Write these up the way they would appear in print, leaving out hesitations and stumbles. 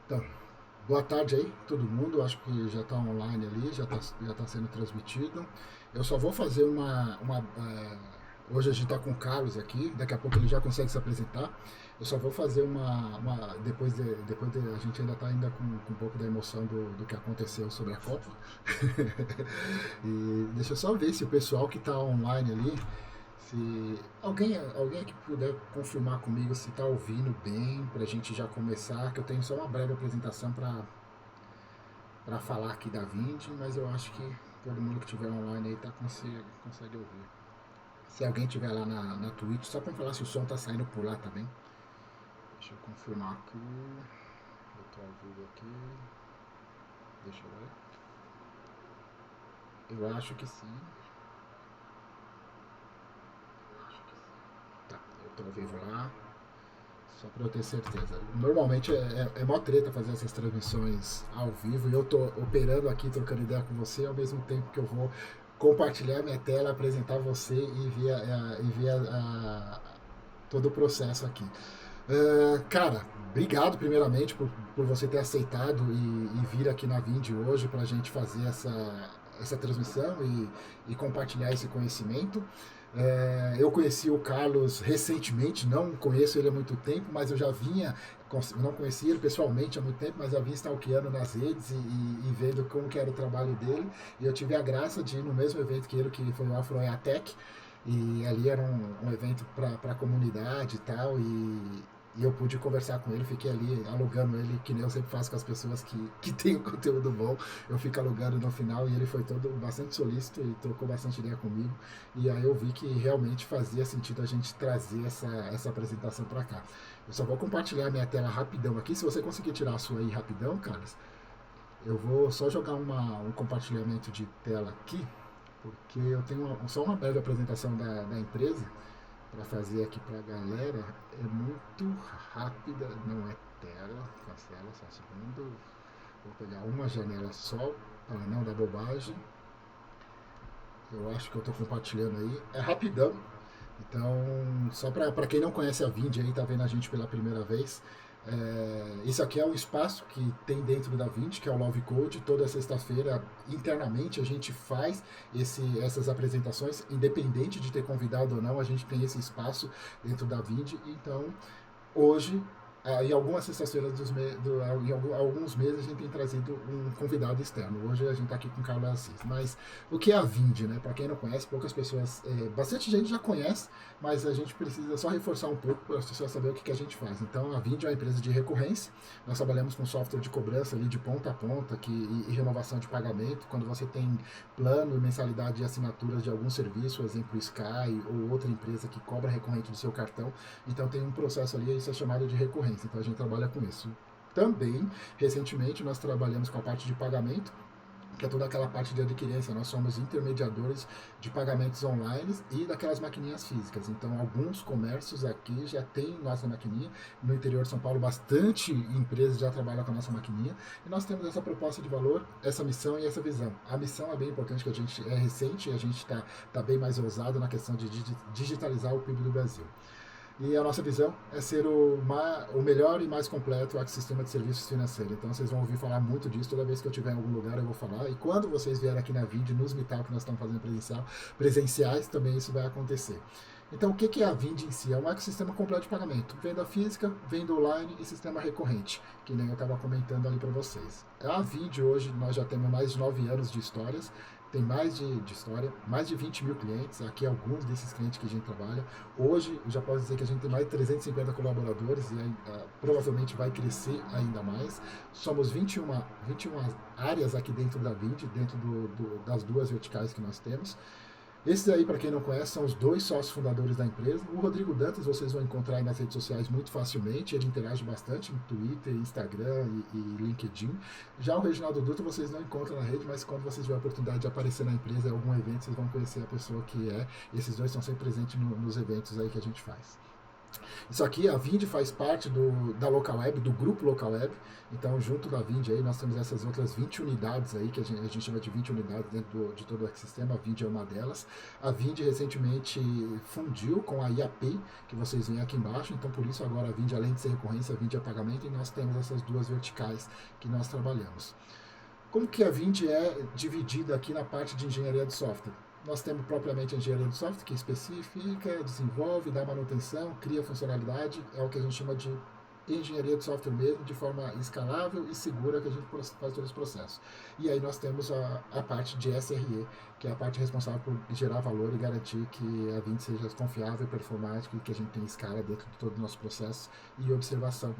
Então, boa tarde aí, todo mundo. Acho que já está online ali, já tá sendo transmitido. Eu só vou fazer hoje a gente está com o Carlos aqui, daqui a pouco ele já consegue se apresentar. Eu só vou fazer depois de a gente ainda está ainda com um pouco da emoção do que aconteceu sobre a Copa. E deixa eu só ver se o pessoal que está online ali, se alguém aqui puder confirmar comigo se está ouvindo bem, para a gente já começar, que eu tenho só uma breve apresentação para falar aqui da Vind, mas eu acho que todo mundo que estiver online aí consegue ouvir. Se alguém estiver lá na Twitch, só para falar se o som tá saindo por lá também. Deixa eu confirmar aqui. Eu tô ao vivo aqui. Deixa eu ver. Eu acho que sim. Tá, eu tô ao vivo lá. Só para eu ter certeza. Normalmente é mó treta fazer essas transmissões ao vivo e eu tô operando aqui, trocando ideia com você, ao mesmo tempo que eu vou compartilhar minha tela, apresentar você e todo o processo aqui. Cara, obrigado primeiramente por você ter aceitado e vir aqui na Vind hoje para a gente fazer essa transmissão e compartilhar esse conhecimento. Eu conheci o Carlos recentemente, não conheço ele há muito tempo, mas eu já vinha, não conhecia ele pessoalmente há muito tempo, mas já vinha stalkeando nas redes e vendo como que era o trabalho dele. E eu tive a graça de ir no mesmo evento que ele, que foi o Afroiatec, e ali era um evento para a comunidade e tal, e eu pude conversar com ele, fiquei ali alugando ele, que nem eu sempre faço com as pessoas que tem um conteúdo bom, eu fico alugando no final, e ele foi todo bastante solícito e trocou bastante ideia comigo, e aí eu vi que realmente fazia sentido a gente trazer essa apresentação para cá. Eu só vou compartilhar minha tela rapidão aqui, se você conseguir tirar a sua aí rapidão, Carlos, eu vou só jogar um compartilhamento de tela aqui, porque eu tenho só uma breve apresentação da empresa para fazer aqui para a galera. É muito rápida, não é tela, cancela só um segundo. Vou pegar uma janela só para não dar bobagem. Eu acho que eu estou compartilhando aí. É rapidão. Então, só para quem não conhece a Vind aí, tá vendo a gente pela primeira vez, isso aqui é um espaço que tem dentro da Vind, que é o Love Code. Toda sexta-feira, internamente, a gente faz essas apresentações, independente de ter convidado ou não, a gente tem esse espaço dentro da Vind. Então, hoje, em algumas sextas-feiras em alguns meses a gente tem trazido um convidado externo. Hoje a gente está aqui com o Carlos Assis. Mas o que é a Vind, né? Para quem não conhece, poucas pessoas, bastante gente já conhece, mas a gente precisa só reforçar um pouco para as pessoas saberem o que a gente faz. Então a Vind é uma empresa de recorrência. Nós trabalhamos com software de cobrança ali de ponta a ponta e renovação de pagamento. Quando você tem plano e mensalidade de assinaturas de algum serviço, exemplo Sky ou outra empresa que cobra recorrente do seu cartão, então tem um processo ali, isso é chamado de recorrência. Então a gente trabalha com isso. Também, recentemente, nós trabalhamos com a parte de pagamento, que é toda aquela parte de adquirência. Nós somos intermediadores de pagamentos online e daquelas maquininhas físicas. Então, alguns comércios aqui já tem nossa maquininha. No interior de São Paulo, bastante empresas já trabalham com a nossa maquininha. E nós temos essa proposta de valor, essa missão e essa visão. A missão é bem importante, que a gente é recente, a gente está bem mais ousado na questão de digitalizar o PIB do Brasil. E a nossa visão é ser o melhor e mais completo ecossistema de serviços financeiros. Então vocês vão ouvir falar muito disso. Toda vez que eu estiver em algum lugar eu vou falar. E quando vocês vierem aqui na Vind, nos meetups que nós estamos fazendo presenciais, também isso vai acontecer. Então o que é a Vind em si? É um ecossistema completo de pagamento. Venda física, venda online e sistema recorrente, que nem eu estava comentando ali para vocês. A Vind hoje nós já temos mais de 9 anos de histórias, tem mais de história, mais de 20 mil clientes, aqui alguns desses clientes que a gente trabalha. Hoje, eu já posso dizer que a gente tem mais de 350 colaboradores e provavelmente vai crescer ainda mais. Somos 21 áreas aqui dentro da Vind, dentro das duas verticais que nós temos. Esses aí, para quem não conhece, são os dois sócios fundadores da empresa. O Rodrigo Dantas vocês vão encontrar aí nas redes sociais muito facilmente. Ele interage bastante em Twitter, Instagram e LinkedIn. Já o Reginaldo Dutra vocês não encontram na rede, mas quando vocês tiverem a oportunidade de aparecer na empresa em algum evento, vocês vão conhecer a pessoa que é. E esses dois estão sempre presentes nos eventos aí que a gente faz. Isso aqui, a Vind faz parte da Local Web, do grupo Local Web. Então, junto da Vind aí, nós temos essas outras 20 unidades aí, que a gente chama de 20 unidades dentro de todo o ecossistema. A Vind é uma delas. A Vind recentemente fundiu com a IAP, que vocês veem aqui embaixo. Então, por isso, agora a Vind, além de ser recorrência, a Vind é pagamento. E nós temos essas duas verticais que nós trabalhamos. Como que a Vind é dividida aqui na parte de engenharia de software? Nós temos propriamente a engenharia de software, que especifica, desenvolve, dá manutenção, cria funcionalidade, é o que a gente chama de engenharia de software mesmo, de forma escalável e segura, que a gente faz todo esse processo. E aí nós temos a parte de SRE, que é a parte responsável por gerar valor e garantir que a Vind seja confiável, performática e que a gente tenha escala dentro de todo o nosso processo e observação,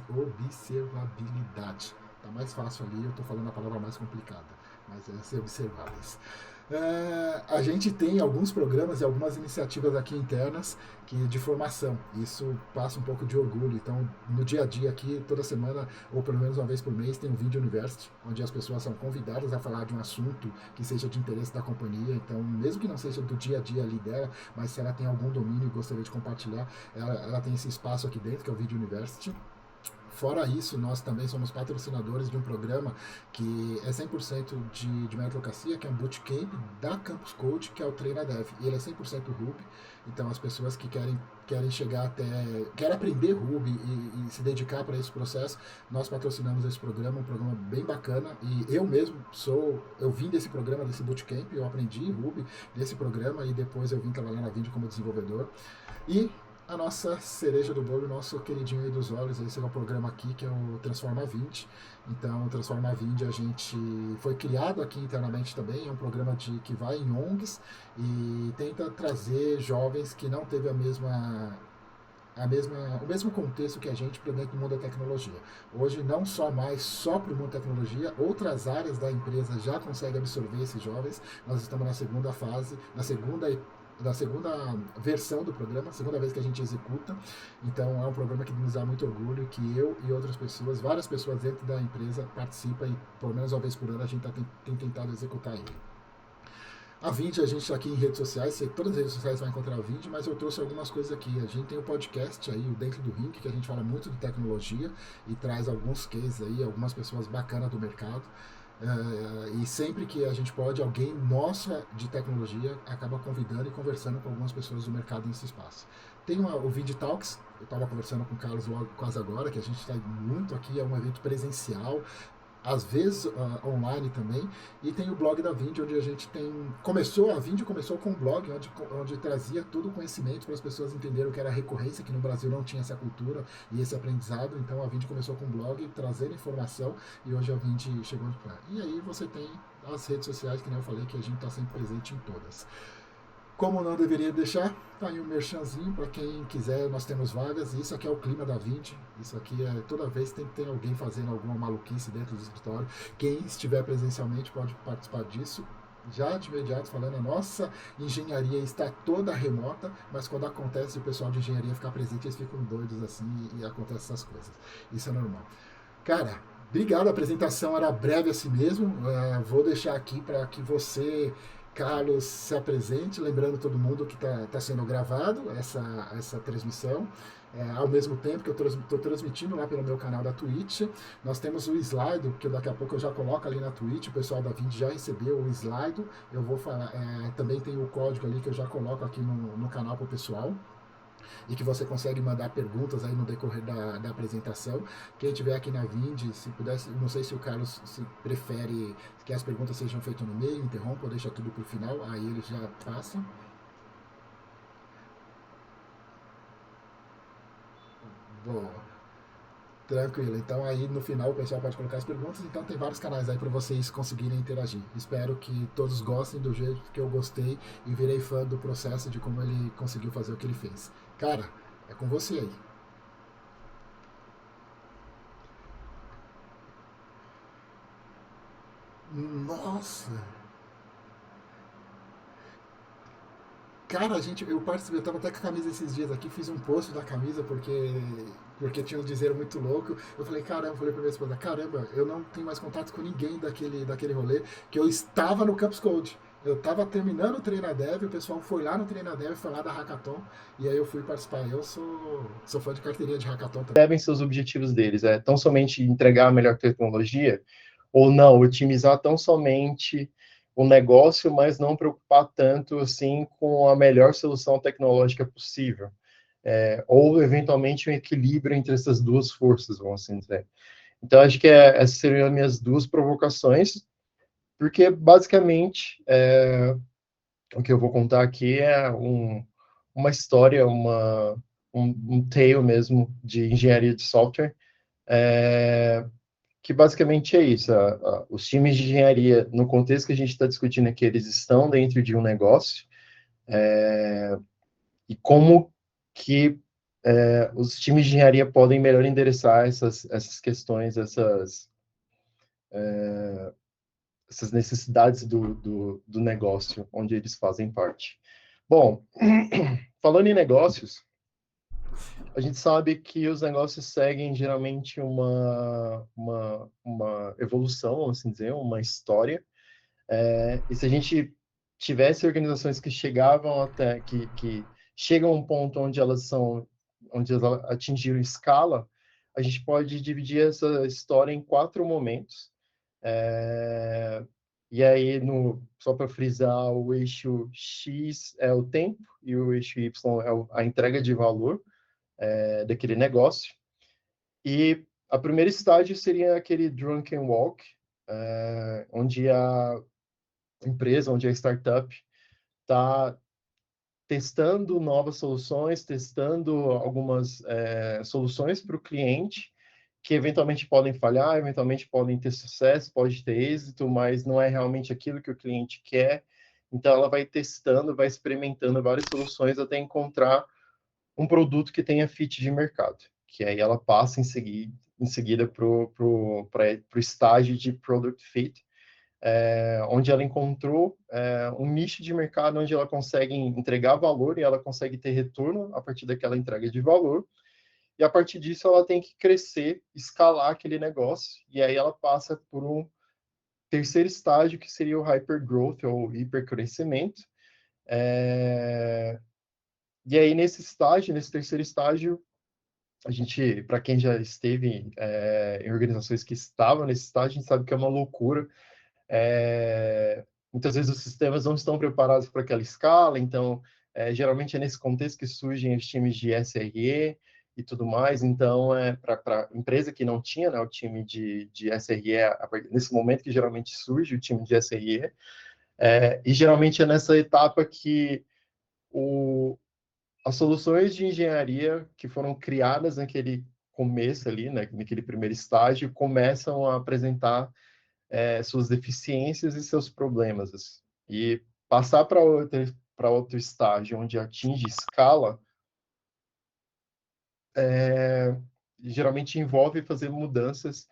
observabilidade. Tá mais fácil ali, eu estou falando a palavra mais complicada, mas é ser observáveis. A gente tem alguns programas e algumas iniciativas aqui internas de formação. Isso passa um pouco de orgulho. Então, no dia a dia aqui, toda semana, ou pelo menos uma vez por mês, tem um Video University, onde as pessoas são convidadas a falar de um assunto que seja de interesse da companhia. Então, mesmo que não seja do dia a dia ali dela, mas se ela tem algum domínio e gostaria de compartilhar, ela tem esse espaço aqui dentro, que é o Video University. Fora isso, nós também somos patrocinadores de um programa que é 100% de meritocracia, que é um bootcamp da Campus Code, que é o Treina Dev. E ele é 100% Ruby, então as pessoas que querem chegar querem aprender Ruby e se dedicar para esse processo, nós patrocinamos esse programa, um programa bem bacana. E eu mesmo eu vim desse programa, desse bootcamp, eu aprendi Ruby desse programa e depois eu vim trabalhar na Vind como desenvolvedor. E a nossa cereja do bolo, nosso queridinho aí dos olhos, esse é o programa aqui, que é o Transforma Vind. Então, o Transforma Vind a gente foi criado aqui internamente também, é um programa que vai em ONGs e tenta trazer jovens que não teve o mesmo contexto que a gente para dentro do mundo da tecnologia. Hoje, não só para o mundo da tecnologia, outras áreas da empresa já conseguem absorver esses jovens. Nós estamos na segunda fase, da segunda versão do programa, segunda vez que a gente executa. Então é um programa que nos dá muito orgulho, que eu e outras pessoas, várias pessoas dentro da empresa participam e pelo menos uma vez por ano a gente tem tentado executar ele. A Vind, a gente está aqui em redes sociais, todas as redes sociais vai encontrar a Vind, mas eu trouxe algumas coisas aqui. A gente tem o podcast aí, o Dentro do Ring, que a gente fala muito de tecnologia e traz alguns cases aí, algumas pessoas bacanas do mercado. E sempre que a gente pode, alguém nossa de tecnologia acaba convidando e conversando com algumas pessoas do mercado nesse espaço. Tem o Vind Talks, eu estava conversando com o Carlos logo quase agora, que a gente está muito aqui, é um evento presencial, às vezes online também, e tem o blog da Vind, onde a gente a Vind começou com um blog onde trazia todo o conhecimento para as pessoas entenderem o que era recorrência, que no Brasil não tinha essa cultura e esse aprendizado. Então a Vind começou com um blog, trazendo informação, e hoje a Vind chegou onde está. E aí você tem as redes sociais, que nem eu falei, que a gente está sempre presente em todas. Como não deveria deixar, tá aí um merchanzinho para quem quiser, nós temos vagas. Isso aqui é o clima da Vind. Isso aqui é toda vez tem que ter alguém fazendo alguma maluquice dentro do escritório. Quem estiver presencialmente pode participar disso. Já de imediato falando, a nossa engenharia está toda remota, mas quando acontece o pessoal de engenharia ficar presente, eles ficam doidos assim e acontecem essas coisas. Isso é normal. Cara, obrigado, a apresentação era breve assim mesmo. Vou deixar aqui para que você, Carlos, se apresente, lembrando todo mundo que está sendo gravado essa transmissão. Ao mesmo tempo que eu estou transmitindo lá pelo meu canal da Twitch. Nós temos o Slido, que daqui a pouco eu já coloco ali na Twitch, o pessoal da Vind já recebeu o Slido. Eu vou falar, também tem o código ali que eu já coloco aqui no canal para o pessoal. E que você consegue mandar perguntas aí no decorrer da apresentação. Quem estiver aqui na Vind, se pudesse, não sei se o Carlos se prefere que as perguntas sejam feitas no meio, interrompa ou deixa tudo para o final, aí ele já passa. Boa. Tranquilo, então aí no final o pessoal pode colocar as perguntas, então tem vários canais aí para vocês conseguirem interagir. Espero que todos gostem do jeito que eu gostei e virei fã do processo de como ele conseguiu fazer o que ele fez. Cara, é com você aí. Nossa! Cara, eu participei, eu tava até com a camisa esses dias aqui, fiz um post da camisa porque tinha um dizer muito louco. Eu falei, caramba, falei pra minha esposa, caramba, eu não tenho mais contato com ninguém daquele rolê, que eu estava no Campus Code. Eu tava terminando o Treinadev, o pessoal foi lá no Treinadev, foi lá da Hackathon, e aí eu fui participar. Eu sou fã de carteirinha de Hackathon também. Devem ser os objetivos deles? É tão somente entregar a melhor tecnologia ou não, otimizar tão somente o negócio, mas não preocupar tanto assim com a melhor solução tecnológica possível? Ou eventualmente um equilíbrio entre essas duas forças, vamos assim dizer. Então, acho que essas seriam as minhas duas provocações, porque basicamente o que eu vou contar aqui é uma história, um tale mesmo de engenharia de software, é, que basicamente é isso. Os times de engenharia, no contexto que a gente está discutindo aqui, eles estão dentro de um negócio, e como que os times de engenharia podem melhor endereçar essas questões, essas necessidades do negócio onde eles fazem parte. Bom, falando em negócios, a gente sabe que os negócios seguem geralmente uma evolução, vamos assim dizer, uma história. E se a gente tivesse organizações que chegavam até, que chegam a um ponto onde elas atingiram escala, a gente pode dividir essa história em quatro momentos. É, e aí, só para frisar, o eixo X é o tempo e o eixo Y é a entrega de valor daquele negócio. E a primeira estágio seria aquele drunken walk, onde a empresa, onde a startup está testando novas soluções, testando algumas soluções para o cliente, que eventualmente podem falhar, eventualmente podem ter sucesso, pode ter êxito, mas não é realmente aquilo que o cliente quer. Então, ela vai testando, vai experimentando várias soluções até encontrar um produto que tenha fit de mercado, que aí ela passa em seguida para o estágio de product fit, onde ela encontrou um nicho de mercado onde ela consegue entregar valor e ela consegue ter retorno a partir daquela entrega de valor. E a partir disso ela tem que crescer, escalar aquele negócio, e aí ela passa por um terceiro estágio que seria o hypergrowth ou hipercrescimento. E aí nesse terceiro estágio, a gente, para quem já esteve em organizações que estavam nesse estágio, a gente sabe que é uma loucura. Muitas vezes os sistemas não estão preparados para aquela escala, então, geralmente é nesse contexto que surgem os times de SRE e tudo mais. Então, para empresa que não tinha, né, o time de SRE, nesse momento que geralmente surge o time de SRE, e geralmente é nessa etapa que o, as soluções de engenharia que foram criadas naquele começo ali, né, naquele primeiro estágio, começam a apresentar suas deficiências e seus problemas. E passar para outro estágio onde atinge escala, geralmente envolve fazer mudanças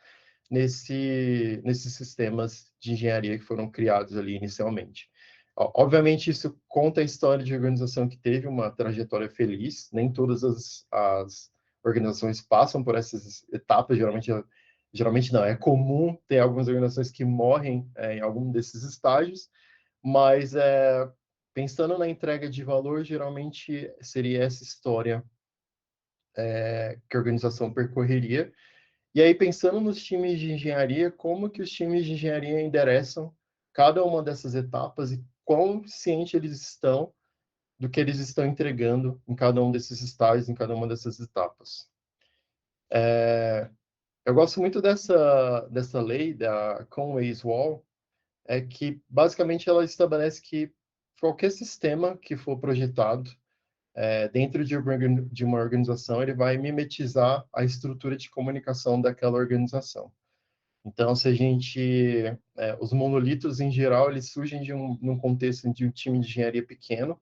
nesses sistemas de engenharia que foram criados ali inicialmente. Obviamente, isso conta a história de organização que teve uma trajetória feliz, nem todas as organizações passam por essas etapas, geralmente não, é comum ter algumas organizações que morrem em algum desses estágios, mas pensando na entrega de valor, geralmente seria essa história que a organização percorreria. E aí, pensando nos times de engenharia, como que os times de engenharia endereçam cada uma dessas etapas e quão ciente eles estão do que eles estão entregando em cada um desses estágios, em cada uma dessas etapas. Eu gosto muito dessa lei, da Conway's Wall, que basicamente ela estabelece que qualquer sistema que for projetado dentro de uma organização, ele vai mimetizar a estrutura de comunicação daquela organização. Então, se a gente, os monolitos em geral, eles surgem num contexto de um time de engenharia pequeno,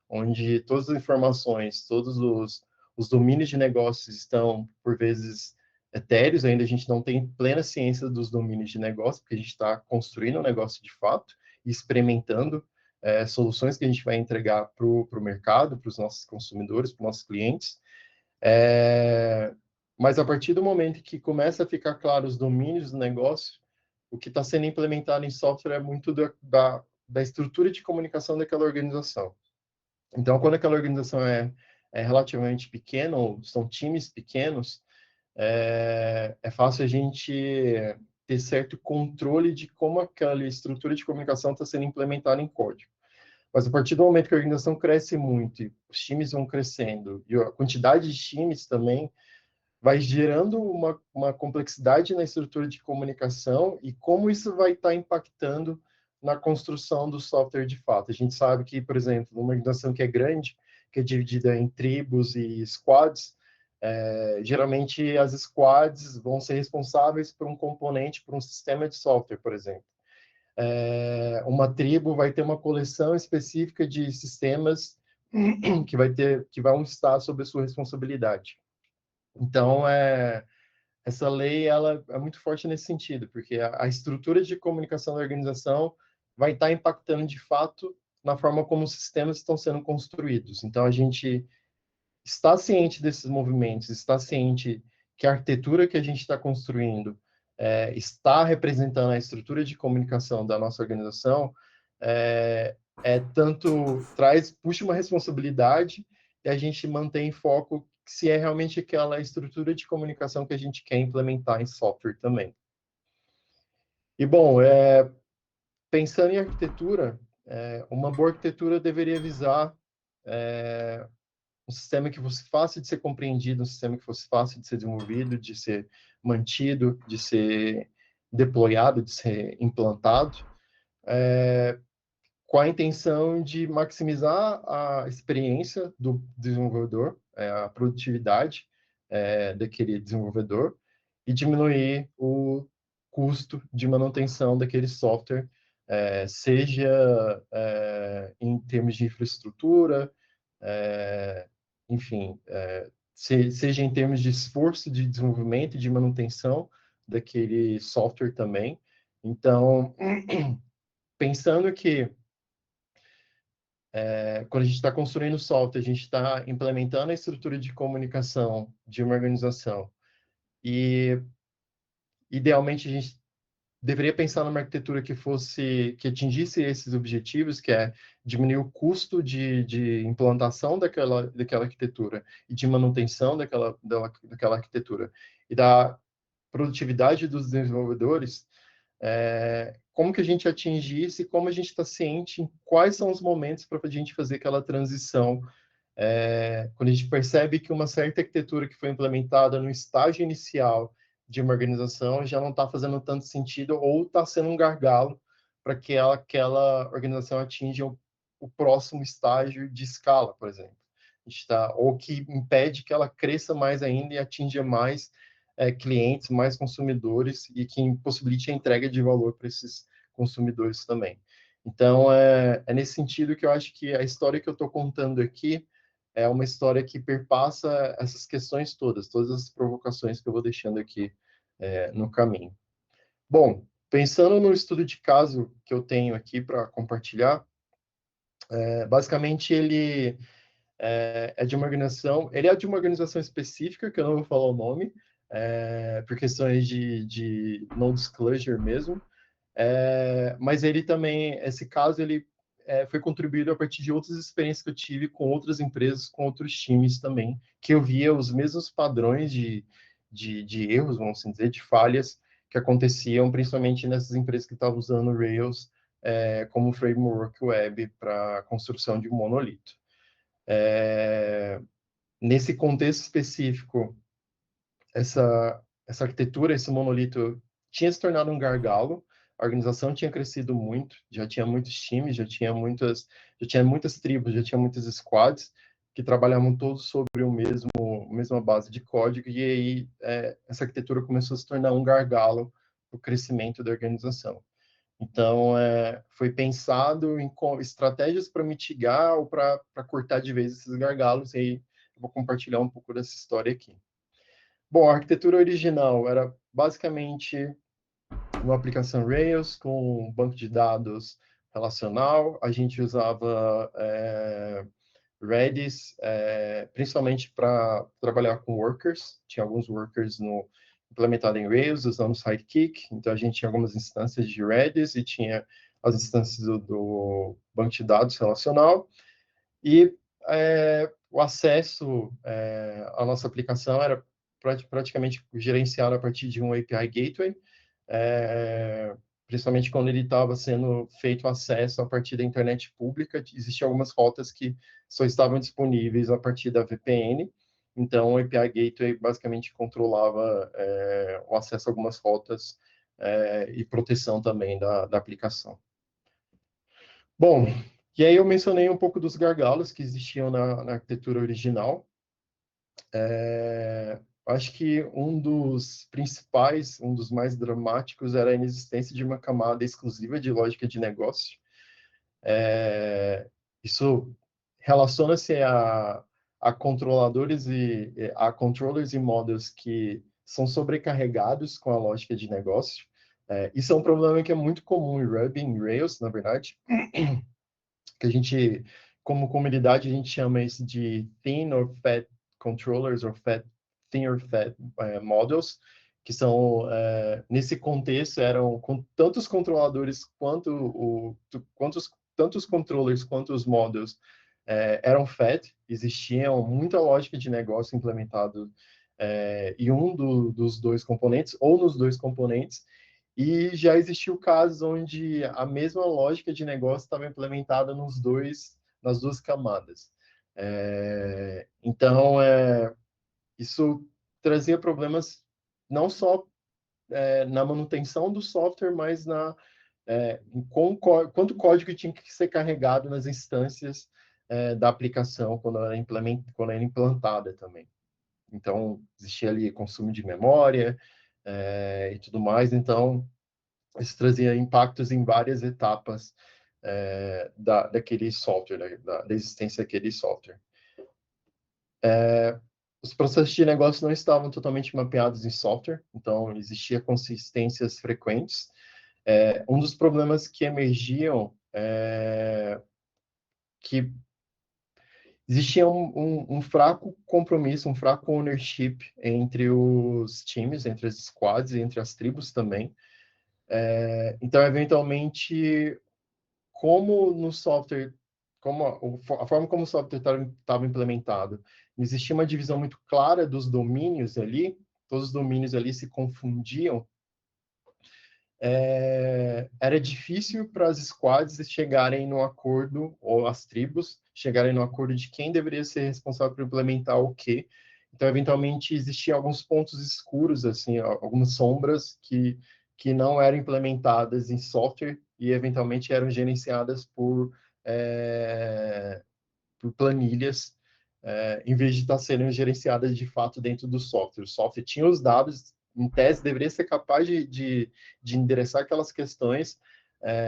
onde todas as informações, todos os domínios de negócios estão, por vezes, etéreos, ainda a gente não tem plena ciência dos domínios de negócio, porque a gente está construindo um negócio de fato e experimentando soluções que a gente vai entregar para o mercado, para os nossos consumidores, para os nossos clientes. É, mas a partir do momento que começa a ficar claro os domínios do negócio, o que está sendo implementado em software é muito da estrutura de comunicação daquela organização. Então, quando aquela organização é relativamente pequena, ou são times pequenos, é fácil a gente ter certo controle de como aquela estrutura de comunicação está sendo implementada em código. Mas a partir do momento que a organização cresce muito, e os times vão crescendo, e a quantidade de times também vai gerando uma complexidade na estrutura de comunicação e como isso vai estar impactando na construção do software de fato. A gente sabe que, por exemplo, numa organização que é grande, que é dividida em tribos e squads, geralmente as squads vão ser responsáveis por um componente, por um sistema de software, por exemplo. Uma tribo vai ter uma coleção específica de sistemas que vão estar sob a sua responsabilidade. Então, essa lei ela é muito forte nesse sentido, porque a estrutura de comunicação da organização vai estar impactando de fato na forma como os sistemas estão sendo construídos. Então, a gente está ciente desses movimentos, está ciente que a arquitetura que a gente está construindo está representando a estrutura de comunicação da nossa organização, tanto puxa uma responsabilidade e a gente mantém em foco se é realmente aquela estrutura de comunicação que a gente quer implementar em software também. E, bom, pensando em arquitetura, uma boa arquitetura deveria visar um sistema que fosse fácil de ser compreendido, um sistema que fosse fácil de ser desenvolvido, de ser mantido, de ser deployado, de ser implantado, com a intenção de maximizar a experiência do desenvolvedor, a produtividade daquele desenvolvedor e diminuir o custo de manutenção daquele software, seja em termos de infraestrutura, enfim, seja em termos de esforço de desenvolvimento e de manutenção daquele software também. Então, pensando que quando a gente está construindo software, a gente está implementando a estrutura de comunicação de uma organização e, idealmente, a gente deveria pensar numa arquitetura que atingisse esses objetivos, que é diminuir o custo de implantação daquela arquitetura e de manutenção daquela arquitetura e da produtividade dos desenvolvedores. Como que a gente atinge isso e como a gente está ciente em quais são os momentos para a gente fazer aquela transição, quando a gente percebe que uma certa arquitetura que foi implementada no estágio inicial de uma organização já não está fazendo tanto sentido ou está sendo um gargalo para que aquela organização atinja o próximo estágio de escala, por exemplo. Ou que impede que ela cresça mais ainda e atinja mais clientes, mais consumidores e que impossibilite a entrega de valor para esses consumidores também. Então, é nesse sentido que eu acho que a história que eu estou contando aqui é uma história que perpassa essas questões todas as provocações que eu vou deixando aqui no caminho. Bom, pensando no estudo de caso que eu tenho aqui para compartilhar, basicamente ele ele é de uma organização específica, que eu não vou falar o nome, por questões de non-disclosure mesmo, mas ele também, esse caso, ele foi contribuído a partir de outras experiências que eu tive com outras empresas, com outros times também, que eu via os mesmos padrões de erros, vamos assim dizer, de falhas que aconteciam, principalmente nessas empresas que estavam usando o Rails como framework web para a construção de um monolito. Nesse contexto específico, essa arquitetura, esse monolito tinha se tornado um gargalo, a organização tinha crescido muito, já tinha muitos times, já tinha muitas tribos, já tinha muitas squads que trabalhavam todos sobre mesma base de código, e aí essa arquitetura começou a se tornar um gargalo para o crescimento da organização. Então, foi pensado em estratégias para mitigar ou para cortar de vez esses gargalos, e aí eu vou compartilhar um pouco dessa história aqui. Bom, a arquitetura original era basicamente uma aplicação Rails com um banco de dados relacional. A gente usava Redis, principalmente para trabalhar com workers. Tinha alguns workers implementados em Rails, usando Sidekick. Então, a gente tinha algumas instâncias de Redis e tinha as instâncias do banco de dados relacional, e o acesso à nossa aplicação era praticamente gerenciado a partir de um API Gateway, principalmente quando ele estava sendo feito acesso a partir da internet pública. Existiam algumas rotas que só estavam disponíveis a partir da VPN, então o API Gateway basicamente controlava o acesso a algumas rotas e proteção também da aplicação. Bom, e aí eu mencionei um pouco dos gargalos que existiam na arquitetura original. Acho que um dos principais, um dos mais dramáticos, era a inexistência de uma camada exclusiva de lógica de negócio. Isso relaciona-se a controladores a controllers e models que são sobrecarregados com a lógica de negócio. Isso é um problema que é muito comum em Ruby, em Rails, na verdade, que a gente, como comunidade, a gente chama isso de thin or fat controllers, ou thin or fat models, que são, nesse contexto, eram com tantos controladores tanto os controllers quanto os models eram fat, existiam muita lógica de negócio implementado em dos dois componentes, ou nos dois componentes, e já existiu casos onde a mesma lógica de negócio estava implementada nas duas camadas. Então, isso trazia problemas não só na manutenção do software, mas quanto código tinha que ser carregado nas instâncias da aplicação quando quando era implantada também. Então, existia ali consumo de memória e tudo mais. Então, isso trazia impactos em várias etapas daquele software, da existência daquele software. Os processos de negócio não estavam totalmente mapeados em software, então existia consistências frequentes. Um dos problemas que emergiam que existia um fraco compromisso, um fraco ownership entre os times, entre as squads e entre as tribos também. Então, eventualmente, como no software, a forma como o software estava implementado, não existia uma divisão muito clara dos domínios ali, todos os domínios ali se confundiam. Era difícil para as squads chegarem no acordo, ou as tribos chegarem no acordo de quem deveria ser responsável por implementar o quê. Então, eventualmente, existiam alguns pontos escuros, assim, algumas sombras que não eram implementadas em software e, eventualmente, eram gerenciadas por planilhas, em vez de estar sendo gerenciadas de fato dentro do software. O software tinha os dados, em tese, deveria ser capaz de endereçar aquelas questões,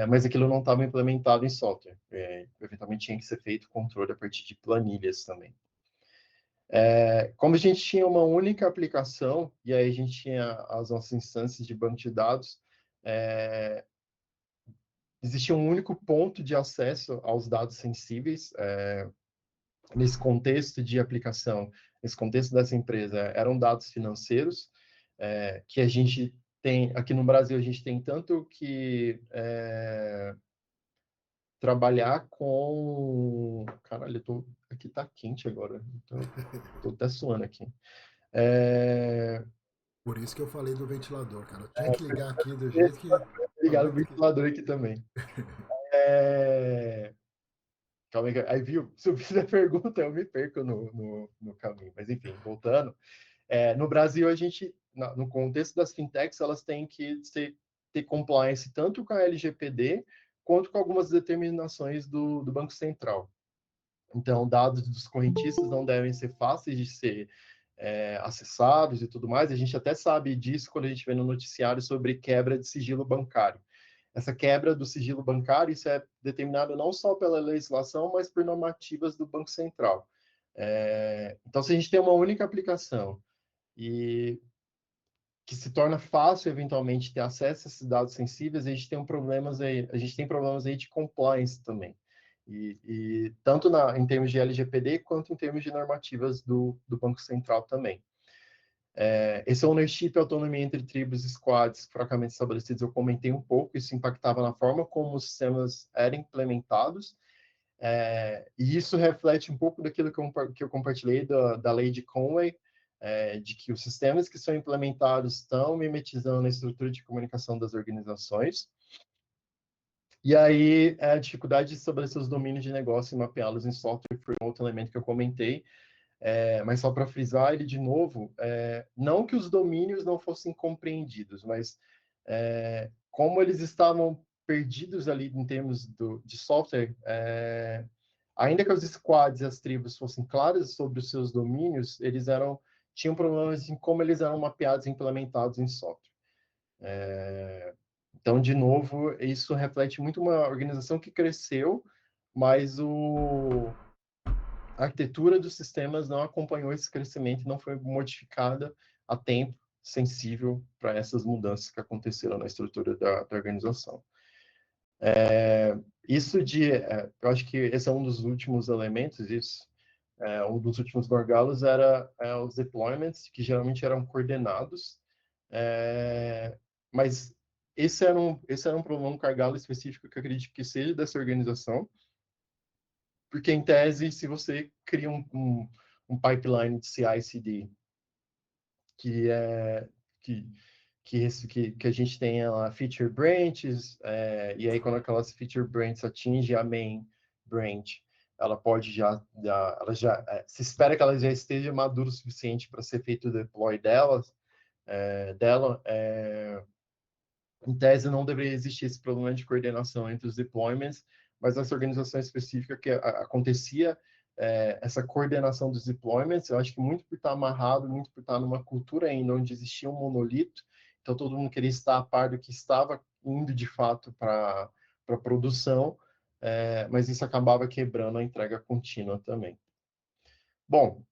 mas aquilo não estava implementado em software. Eventualmente tinha que ser feito controle a partir de planilhas também. Como a gente tinha uma única aplicação, e aí a gente tinha as nossas instâncias de banco de dados, existia um único ponto de acesso aos dados sensíveis, nesse contexto de aplicação, nesse contexto dessa empresa, eram dados financeiros, que a gente tem, aqui no Brasil, a gente tem tanto que trabalhar com... Caralho, aqui tá quente agora, tô até suando aqui. Por isso que eu falei do ventilador, cara. Eu tinha que ligar aqui do jeito que Ligado o falou que... ventilador aqui também. Calma aí, aí viu? Se eu fizer pergunta, eu me perco no caminho. Mas enfim, voltando. No Brasil, a gente, no contexto das fintechs, elas têm que ter compliance tanto com a LGPD quanto com algumas determinações do Banco Central. Então, dados dos correntistas não devem ser fáceis de ser acessados e tudo mais. A gente até sabe disso quando a gente vê no noticiário sobre quebra de sigilo bancário. Essa quebra do sigilo bancário, isso é determinado não só pela legislação, mas por normativas do Banco Central. Então, se a gente tem uma única aplicação e que se torna fácil eventualmente ter acesso a esses dados sensíveis, a gente tem problemas aí de compliance também. E tanto em termos de LGPD quanto em termos de normativas do Banco Central também. Esse ownership e autonomia entre tribos e squads fracamente estabelecidos, eu comentei um pouco, isso impactava na forma como os sistemas eram implementados, e isso reflete um pouco daquilo que eu compartilhei da lei de Conway, de que os sistemas que são implementados estão mimetizando a estrutura de comunicação das organizações, e aí a dificuldade de estabelecer os domínios de negócio e mapeá-los em software foi um outro elemento que eu comentei, mas só para frisar ele de novo, não que os domínios não fossem compreendidos, mas como eles estavam perdidos ali em termos de software, ainda que os squads e as tribos fossem claras sobre os seus domínios, tinham problemas em como eles eram mapeados e implementados em software. Então, de novo, isso reflete muito uma organização que cresceu, mas a arquitetura dos sistemas não acompanhou esse crescimento, não foi modificada a tempo sensível para essas mudanças que aconteceram na estrutura da organização. Eu acho que esse é um dos últimos elementos, um dos últimos gargalos era os deployments, que geralmente eram coordenados, mas esse era um problema, um gargalo específico que eu acredito que seja dessa organização, porque, em tese, se você cria um pipeline de CI/CD que é que, que a gente tenha lá feature branches, e aí quando aquelas feature branches atingem a main branch, ela pode se espera que ela já esteja madura o suficiente para ser feito o deploy dela, em tese, não deveria existir esse problema de coordenação entre os deployments, mas essa organização específica que acontecia essa coordenação dos deployments, eu acho que muito por estar amarrado, muito por estar numa cultura ainda onde existia um monolito, então todo mundo queria estar a par do que estava indo de fato para a produção, mas isso acabava quebrando a entrega contínua também. Bom,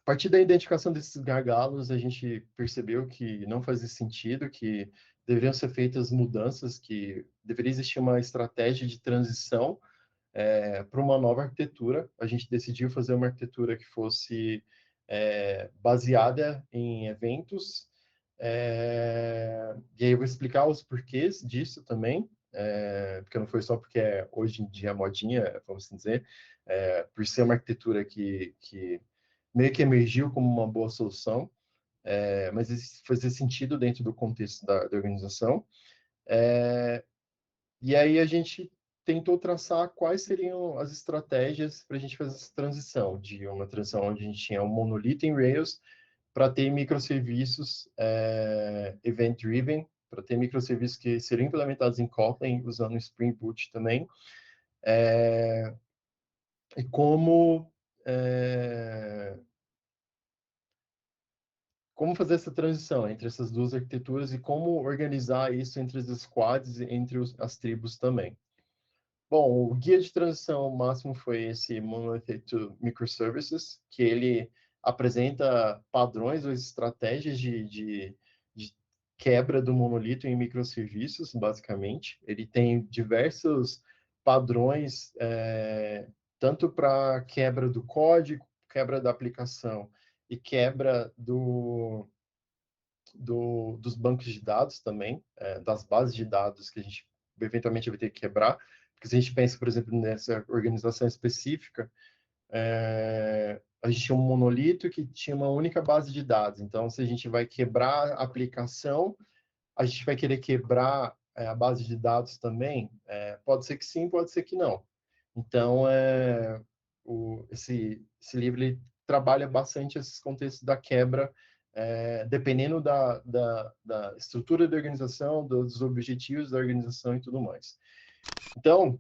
a partir da identificação desses gargalos, a gente percebeu que não fazia sentido, que deveriam ser feitas mudanças, que deveria existir uma estratégia de transição para uma nova arquitetura. A gente decidiu fazer uma arquitetura que fosse baseada em eventos, e aí eu vou explicar os porquês disso também, porque não foi só porque hoje em dia é modinha, vamos assim dizer, por ser uma arquitetura que meio que emergiu como uma boa solução, mas isso fazia sentido dentro do contexto da organização. E aí a gente tentou traçar quais seriam as estratégias para a gente fazer essa transição, de uma transição onde a gente tinha um monolito em Rails para ter microserviços event-driven, para ter microserviços que seriam implementados em Kotlin, usando Spring Boot também, e como fazer essa transição entre essas duas arquiteturas e como organizar isso entre as squads e entre as tribos também. Bom, o guia de transição máximo foi esse Monolithic to Microservices, que ele apresenta padrões ou estratégias de quebra do monolito em microserviços, basicamente. Ele tem diversos padrões, tanto para quebra do código, quebra da aplicação e quebra dos bancos de dados também, das bases de dados que a gente eventualmente vai ter que quebrar, porque se a gente pensa, por exemplo, nessa organização específica, a gente tinha um monolito que tinha uma única base de dados, então se a gente vai quebrar a aplicação, a gente vai querer quebrar a base de dados também? Pode ser que sim, pode ser que não. Então, esse livro ele trabalha bastante esses contextos da quebra, dependendo da estrutura da organização, dos objetivos da organização e tudo mais. Então,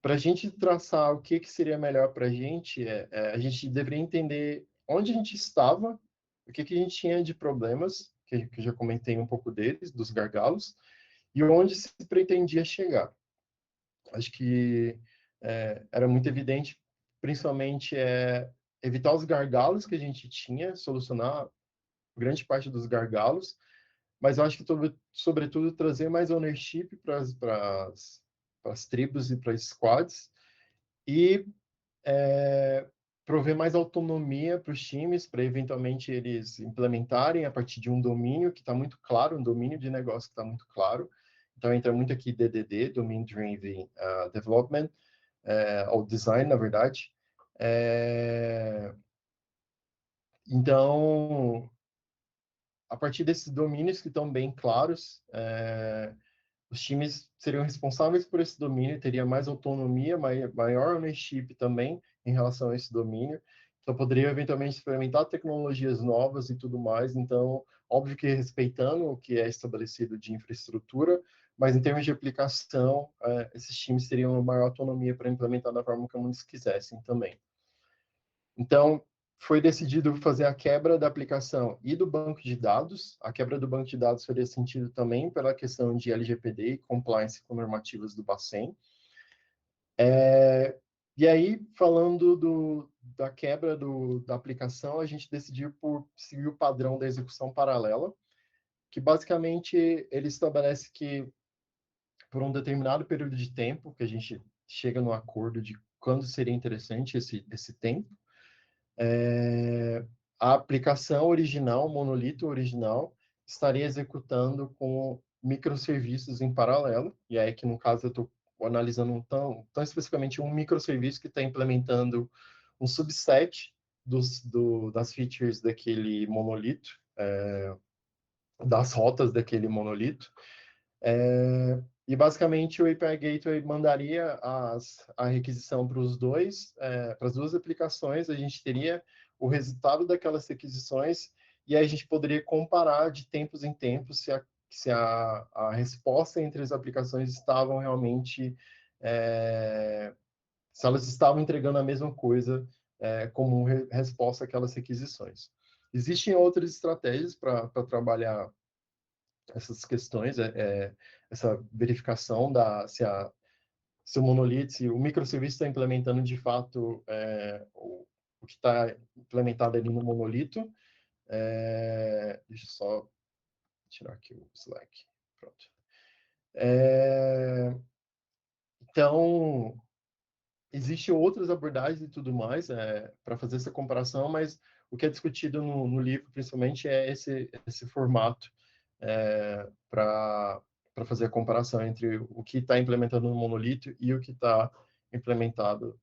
para a gente traçar o que seria melhor para a gente deveria entender onde a gente estava, o que a gente tinha de problemas, que eu já comentei um pouco deles, dos gargalos, e onde se pretendia chegar. Acho que era muito evidente, principalmente, evitar os gargalos que a gente tinha, solucionar grande parte dos gargalos, mas eu acho que, sobretudo, trazer mais ownership para as tribos e para as squads, e prover mais autonomia para os times, para eventualmente eles implementarem a partir de um domínio que está muito claro, um domínio de negócio que está muito claro. Então, entra muito aqui DDD, Domain Driven Development, ou Design, na verdade. Então, a partir desses domínios que estão bem claros, os times seriam responsáveis por esse domínio, teria mais autonomia, maior ownership também em relação a esse domínio. Então, poderia eventualmente experimentar tecnologias novas e tudo mais. Então, óbvio que respeitando o que é estabelecido de infraestrutura, mas em termos de aplicação, esses times teriam uma maior autonomia para implementar da forma como eles quisessem também. Então, foi decidido fazer a quebra da aplicação e do banco de dados. A quebra do banco de dados faria sentido também pela questão de LGPD e compliance com normativas do Bacen. E aí, falando da quebra da aplicação, a gente decidiu por seguir o padrão da execução paralela, que basicamente ele estabelece que por um determinado período de tempo, que a gente chega no acordo de quando seria interessante esse tempo, a aplicação original, o monolito original, estaria executando com microserviços em paralelo, e aí que no caso eu estou analisando tão especificamente um microserviço que está implementando um subset das features daquele monolito, das rotas daquele monolito, e basicamente o API Gateway mandaria a requisição para os dois, para as duas aplicações, a gente teria o resultado daquelas requisições e aí a gente poderia comparar de tempos em tempos se a resposta entre as aplicações estavam realmente, se elas estavam entregando a mesma coisa como resposta àquelas requisições. Existem outras estratégias para trabalhar essas questões, essa verificação se o monolito, se o microserviço está implementando de fato o que está implementado ali no monolito. Deixa eu só tirar aqui o Slack. Pronto. Então, existem outras abordagens e tudo mais para fazer essa comparação, mas o que é discutido no livro, principalmente, é esse formato para fazer a comparação entre o que está implementado no monolito e o que está implementado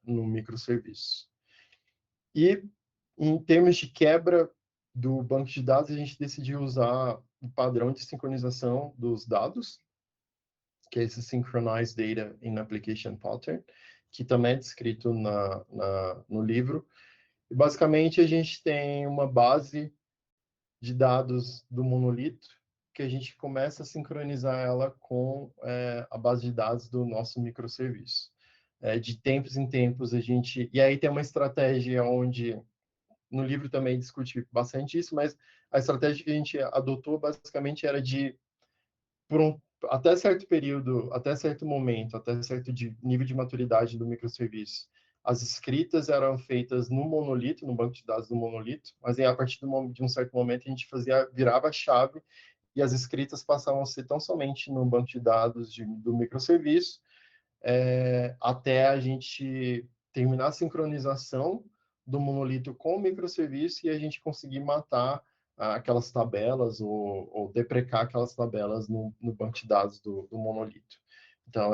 no microserviço. E, em termos de quebra do banco de dados, a gente decidiu usar o padrão de sincronização dos dados, que é esse Synchronized Data in Application Pattern, que também é descrito no livro. E, basicamente, a gente tem uma base de dados do monolito, que a gente começa a sincronizar ela com a base de dados do nosso microserviço. De tempos em tempos, a gente... E aí tem uma estratégia onde, no livro também discute bastante isso, mas a estratégia que a gente adotou, basicamente, era até certo período, até certo momento, até certo nível de maturidade do microserviço, as escritas eram feitas no monolito, no banco de dados do monolito, mas aí, a partir de um certo momento a gente virava a chave e as escritas passavam a ser tão somente no banco de dados do microserviço, até a gente terminar a sincronização do monolito com o microserviço e a gente conseguir matar aquelas tabelas ou deprecar aquelas tabelas no banco de dados do monolito. Então,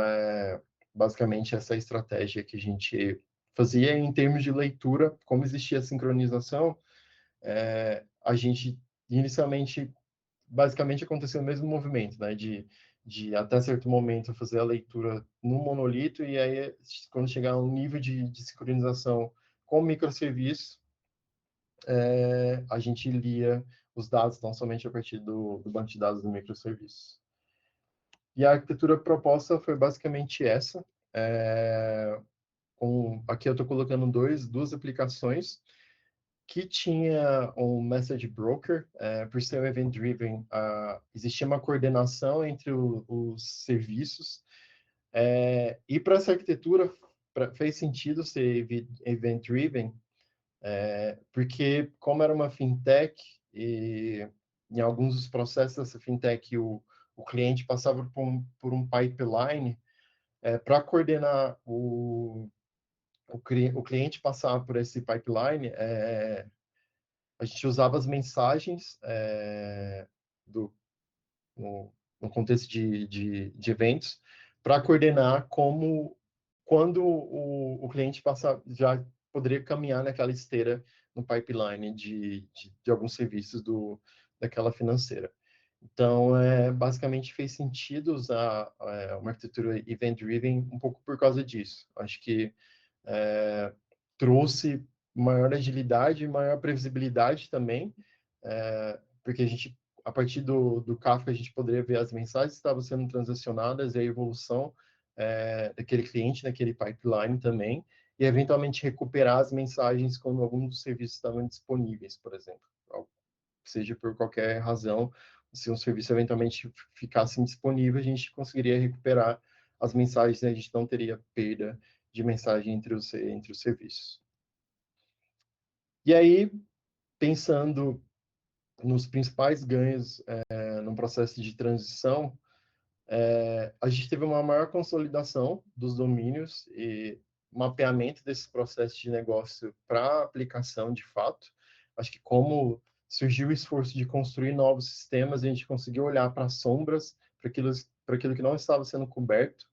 basicamente essa estratégia que a gente fazia em termos de leitura, como existia a sincronização, a gente inicialmente, basicamente aconteceu o mesmo movimento, né, de até certo momento fazer a leitura no monolito e aí quando chegar a um nível de sincronização com o microserviço, a gente lia os dados não somente a partir do banco de dados do microserviço. E a arquitetura proposta foi basicamente essa. Aqui eu estou colocando duas aplicações que tinha um message broker, por ser um event driven, existia uma coordenação entre os serviços, e para essa arquitetura fez sentido ser event driven, porque como era uma fintech e em alguns dos processos dessa fintech o cliente passava por um pipeline para coordenar o o cliente passar por esse pipeline, a gente usava as mensagens do, no contexto de eventos para coordenar quando o cliente passar, já poderia caminhar naquela esteira no pipeline de alguns serviços daquela financeira. Então, basicamente fez sentido usar uma arquitetura event-driven um pouco por causa disso. Acho que trouxe maior agilidade e maior previsibilidade também, porque a partir do Kafka, a gente poderia ver as mensagens que estavam sendo transacionadas e a evolução daquele cliente, naquele pipeline também, e eventualmente recuperar as mensagens quando algum dos serviços estavam disponíveis, por exemplo. Seja por qualquer razão, se um serviço eventualmente ficasse indisponível, a gente conseguiria recuperar as mensagens, né? A gente não teria perda de mensagem entre os serviços. E aí, pensando nos principais ganhos no processo de transição, a gente teve uma maior consolidação dos domínios e mapeamento desse processo de negócio para aplicação de fato. Acho que como surgiu o esforço de construir novos sistemas, a gente conseguiu olhar para as sombras, para aquilo que não estava sendo coberto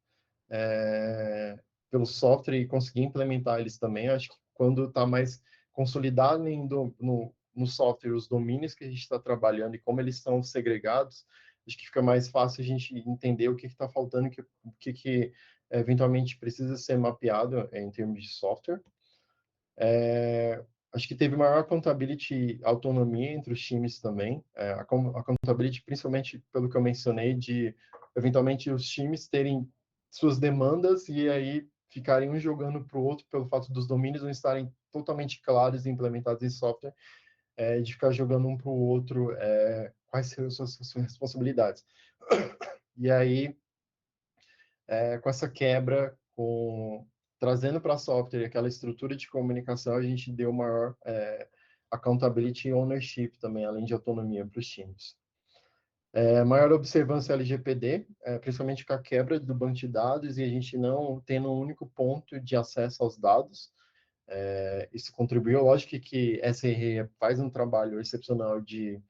pelo software e conseguir implementar eles também. Acho que quando está mais consolidado no software os domínios que a gente está trabalhando e como eles estão segregados, acho que fica mais fácil a gente entender o que está faltando, o que eventualmente precisa ser mapeado em termos de software. Acho que teve maior accountability, autonomia entre os times também. A accountability, principalmente pelo que eu mencionei, de eventualmente os times terem suas demandas e aí ficarem um jogando para o outro pelo fato dos domínios não estarem totalmente claros e implementados em software, de ficar jogando um para o outro quais seriam suas responsabilidades. E aí, com essa quebra, trazendo para software aquela estrutura de comunicação, a gente deu maior accountability e ownership também, além de autonomia para os times. Maior observância LGPD, principalmente com a quebra do banco de dados e a gente não tendo um único ponto de acesso aos dados. Isso contribuiu, lógico que SRE faz um trabalho excepcional de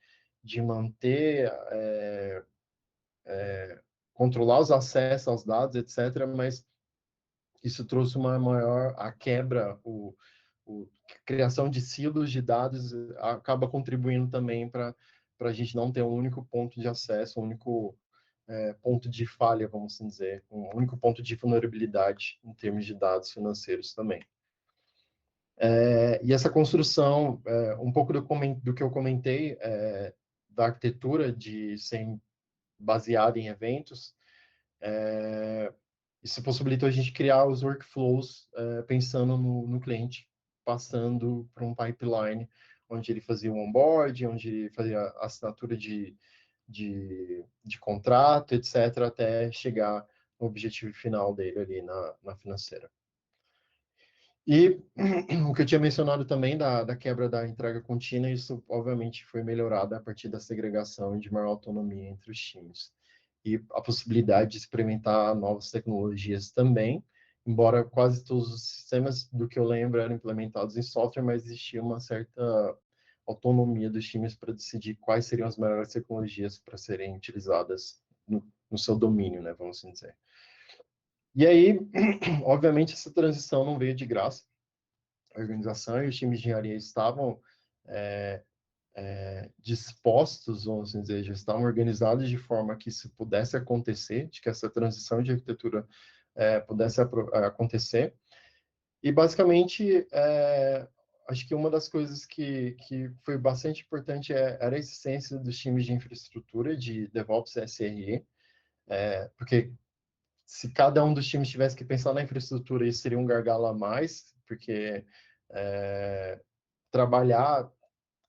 manter, controlar os acessos aos dados, etc., mas isso trouxe uma maior a quebra, a criação de silos de dados acaba contribuindo também para a gente não ter um único ponto de acesso, um único ponto de falha, vamos assim dizer, um único ponto de vulnerabilidade em termos de dados financeiros também. E essa construção, um pouco do que eu comentei, da arquitetura de ser baseada em eventos, isso possibilitou a gente criar os workflows pensando no cliente, passando por um pipeline, onde ele fazia o onboard, onde ele fazia a assinatura de contrato, etc., até chegar no objetivo final dele ali na financeira. E o que eu tinha mencionado também da quebra da entrega contínua, isso obviamente foi melhorado a partir da segregação e de maior autonomia entre os times. E a possibilidade de experimentar novas tecnologias também, embora quase todos os sistemas, do que eu lembro, eram implementados em software, mas existia uma certa autonomia dos times para decidir quais seriam as melhores tecnologias para serem utilizadas no seu domínio, né, vamos assim dizer. E aí, obviamente, essa transição não veio de graça. A organização e os times de engenharia estavam dispostos, vamos assim dizer, já estavam organizados de forma que isso pudesse acontecer, de que essa transição de arquitetura pudesse acontecer. E, basicamente, acho que uma das coisas que foi bastante importante era a existência dos times de infraestrutura, de DevOps e SRE, porque se cada um dos times tivesse que pensar na infraestrutura, isso seria um gargalo a mais, porque trabalhar,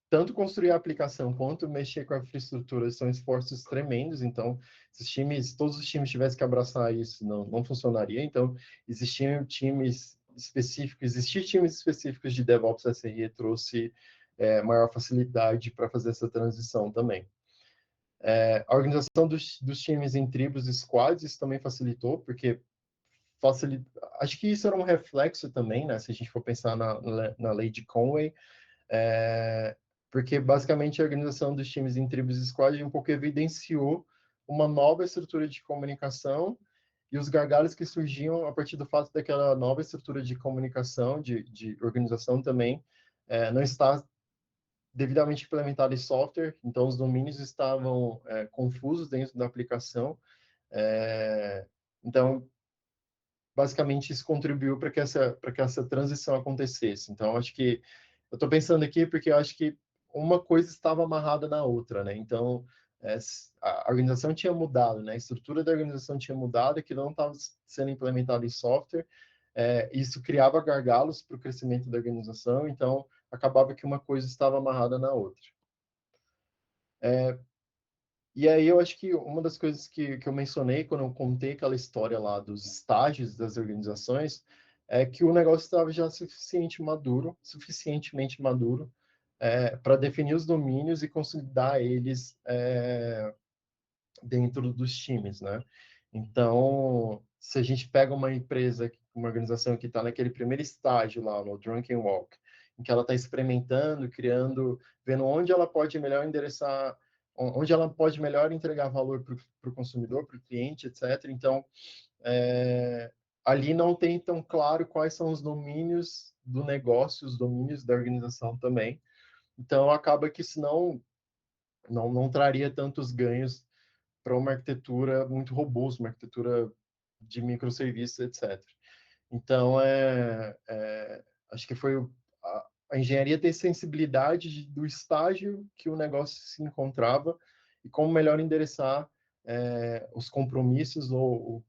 tanto construir a aplicação quanto mexer com a infraestrutura são esforços tremendos, então, se todos os times tivessem que abraçar isso, não funcionaria, então, existir times específicos de DevOps SRE trouxe maior facilidade para fazer essa transição também. A organização dos times em tribos e squads, isso também facilitou, porque facilita. Acho que isso era um reflexo também, né? Se a gente for pensar na lei de Conway, é, porque basicamente a organização dos times em tribos e squad um pouco evidenciou uma nova estrutura de comunicação e os gargalos que surgiam a partir do fato daquela nova estrutura de comunicação, de organização também, não está devidamente implementada em software, então os domínios estavam confusos dentro da aplicação. Então, basicamente, isso contribuiu para que essa transição acontecesse. Então, acho que eu estou pensando aqui porque eu acho que uma coisa estava amarrada na outra, né? Então, a organização tinha mudado, né? A estrutura da organização tinha mudado, que não estava sendo implementado em software. Isso criava gargalos para o crescimento da organização. Então, acabava que uma coisa estava amarrada na outra. E aí eu acho que uma das coisas que eu mencionei quando eu contei aquela história lá dos estágios das organizações é que o negócio estava já suficientemente maduro para definir os domínios e consolidar eles dentro dos times, né? Então, se a gente pega uma empresa, uma organização que está naquele primeiro estágio lá, no Drunken Walk, em que ela está experimentando, criando, vendo onde ela pode melhor endereçar, onde ela pode melhor entregar valor para o consumidor, para o cliente, etc. Então, ali não tem tão claro quais são os domínios do negócio, os domínios da organização também. Então, acaba que senão não traria tantos ganhos para uma arquitetura muito robusta, uma arquitetura de microserviços, etc. Então, acho que foi a engenharia ter sensibilidade do estágio que o negócio se encontrava e como melhor endereçar os compromissos ou o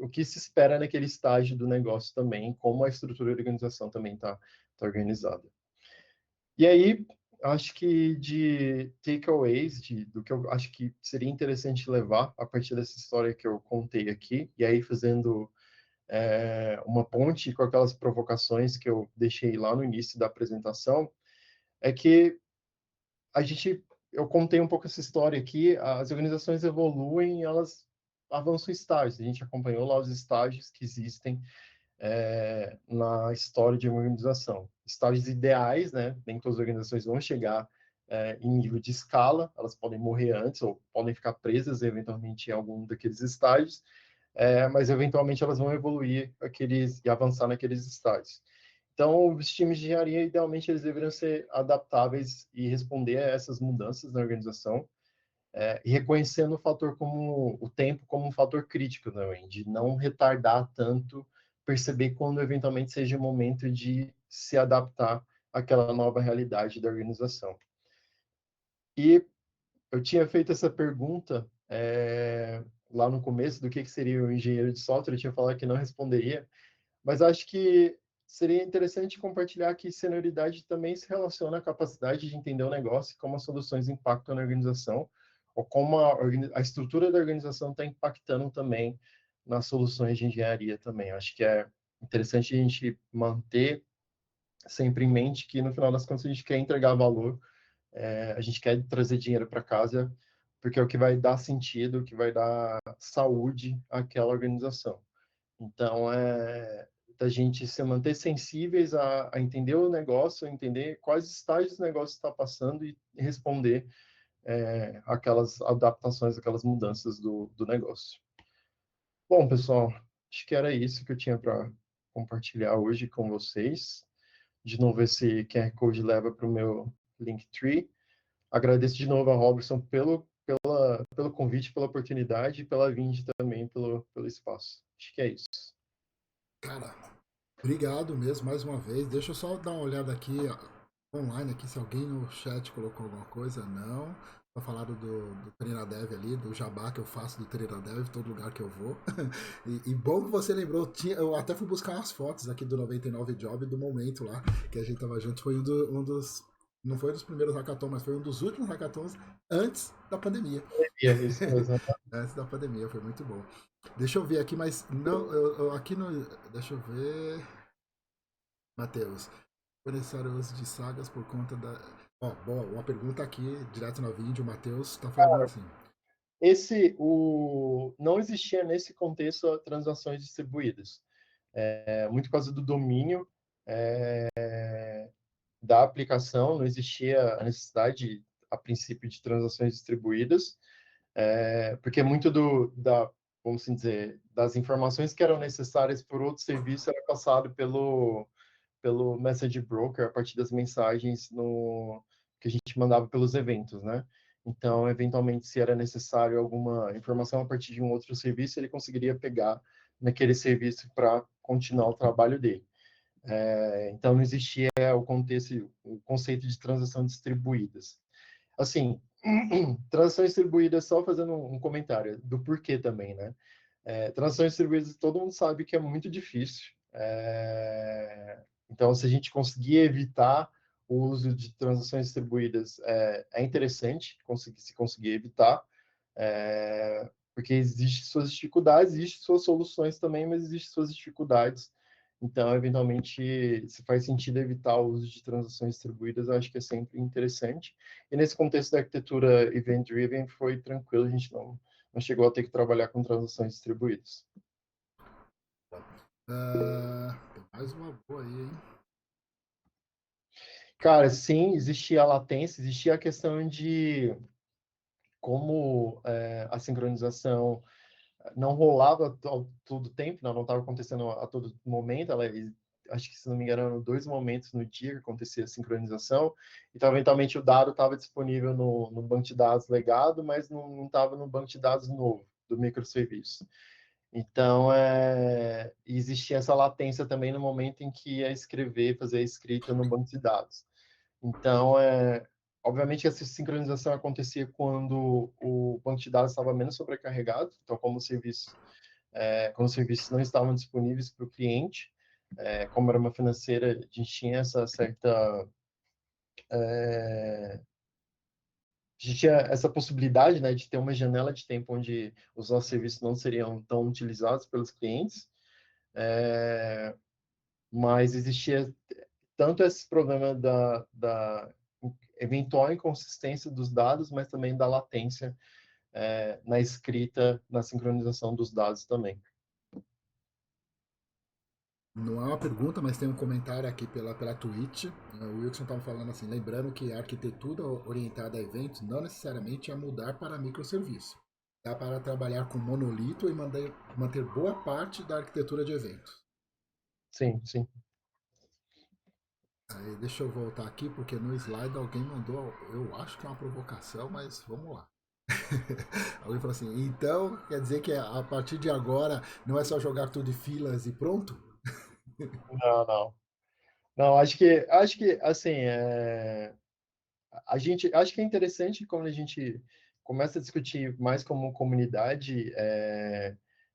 que se espera naquele estágio do negócio também, como a estrutura da organização também está organizada. E aí, acho que de takeaways, do que eu acho que seria interessante levar a partir dessa história que eu contei aqui, e aí fazendo uma ponte com aquelas provocações que eu deixei lá no início da apresentação, é que eu contei um pouco essa história aqui, as organizações evoluem, elas avançam estágios, a gente acompanhou lá os estágios que existem na história de uma organização. Estágios ideais, né? Nem todas as organizações vão chegar em nível de escala, elas podem morrer antes ou podem ficar presas eventualmente em algum daqueles estágios, mas eventualmente elas vão evoluir e avançar naqueles estágios. Então, os times de engenharia, idealmente, eles deveriam ser adaptáveis e responder a essas mudanças na organização, e reconhecendo o tempo como um fator crítico também, de não retardar tanto, perceber quando eventualmente seja o momento de se adaptar àquela nova realidade da organização. E eu tinha feito essa pergunta lá no começo do que seria o engenheiro de software, eu tinha falado que não responderia, mas acho que seria interessante compartilhar que senioridade também se relaciona à capacidade de entender o negócio e como as soluções impactam na organização, ou como a estrutura da organização está impactando também nas soluções de engenharia também. Acho que é interessante a gente manter sempre em mente que, no final das contas, a gente quer entregar valor, a gente quer trazer dinheiro para casa, porque é o que vai dar sentido, o que vai dar saúde àquela organização. Então, da gente se manter sensíveis a entender o negócio, a entender quais estágios o negócio está passando e responder aquelas adaptações, aquelas mudanças do negócio. Bom, pessoal, acho que era isso que eu tinha para compartilhar hoje com vocês. De novo, esse QR Code leva para o meu Linktree. Agradeço de novo a Robertson pelo convite, pela oportunidade e pela vinda também pelo espaço. Acho que é isso. Cara, obrigado mesmo mais uma vez. Deixa eu só dar uma olhada aqui online aqui se alguém no chat colocou alguma coisa. Não. Só falaram do Treinadev ali, do jabá que eu faço do Treinadev, todo lugar que eu vou. E bom que você lembrou, eu até fui buscar umas fotos aqui do 99 Job do momento lá que a gente tava junto. Foi um dos. Não foi um dos primeiros hackathons, mas foi um dos últimos hackathons antes da pandemia. É isso mesmo. Antes da pandemia, foi muito bom. Deixa eu ver aqui, mas não, aqui no. Deixa eu ver. Matheus, foi necessário o uso de sagas por conta da. Ó, boa, uma pergunta aqui, direto na vídeo, o Matheus tá falando assim. Não existia nesse contexto transações distribuídas. Muito por causa do domínio da aplicação, não existia a necessidade, a princípio, de transações distribuídas, porque muito vamos assim dizer, das informações que eram necessárias por outro serviço era passado pelo message broker a partir das mensagens que a gente mandava pelos eventos, né? Então, eventualmente, se era necessário alguma informação a partir de um outro serviço, ele conseguiria pegar naquele serviço para continuar o trabalho dele. Então, não existia o conceito de transação distribuídas. Assim, transações distribuídas, só fazendo um comentário do porquê também, né? Transações distribuídas, todo mundo sabe que é muito difícil. Então, se a gente conseguir evitar o uso de transações distribuídas, é interessante se conseguir evitar, porque existem suas dificuldades, existem suas soluções também, mas existem suas dificuldades. Então, eventualmente, se faz sentido evitar o uso de transações distribuídas, eu acho que é sempre interessante. E nesse contexto da arquitetura event-driven, foi tranquilo, a gente não chegou a ter que trabalhar com transações distribuídas. Tem mais uma boa aí, hein? Cara, sim, existia a latência, existia a questão de como a sincronização não rolava todo tempo, não estava acontecendo a todo momento. Acho que, se não me engano, eram 2 momentos no dia que acontecia a sincronização. Então, eventualmente, o dado estava disponível no banco de dados legado, mas não estava no banco de dados novo, do microserviço. Então, existia essa latência também no momento em que ia escrever, fazer a escrita no banco de dados. Então, obviamente, essa sincronização acontecia quando o banco de dados estava menos sobrecarregado. Então, quando os serviços não estavam disponíveis para o cliente, como era uma financeira, a gente tinha essa certa a gente tinha essa possibilidade, né, de ter uma janela de tempo onde os nossos serviços não seriam tão utilizados pelos clientes, mas existia tanto esse problema da eventual inconsistência dos dados, mas também da latência na escrita, na sincronização dos dados também. Não é uma pergunta, mas tem um comentário aqui pela Twitch. O Wilson estava falando assim, lembrando que a arquitetura orientada a eventos não necessariamente é mudar para microserviço. Dá para trabalhar com monolito e manter boa parte da arquitetura de eventos. Sim, sim. Aí, deixa eu voltar aqui, porque no slide alguém mandou, eu acho que é uma provocação, mas vamos lá. Alguém falou assim, então quer dizer que a partir de agora não é só jogar tudo em filas e pronto? Não, não. Não, acho que assim, acho que é interessante quando a gente começa a discutir mais como comunidade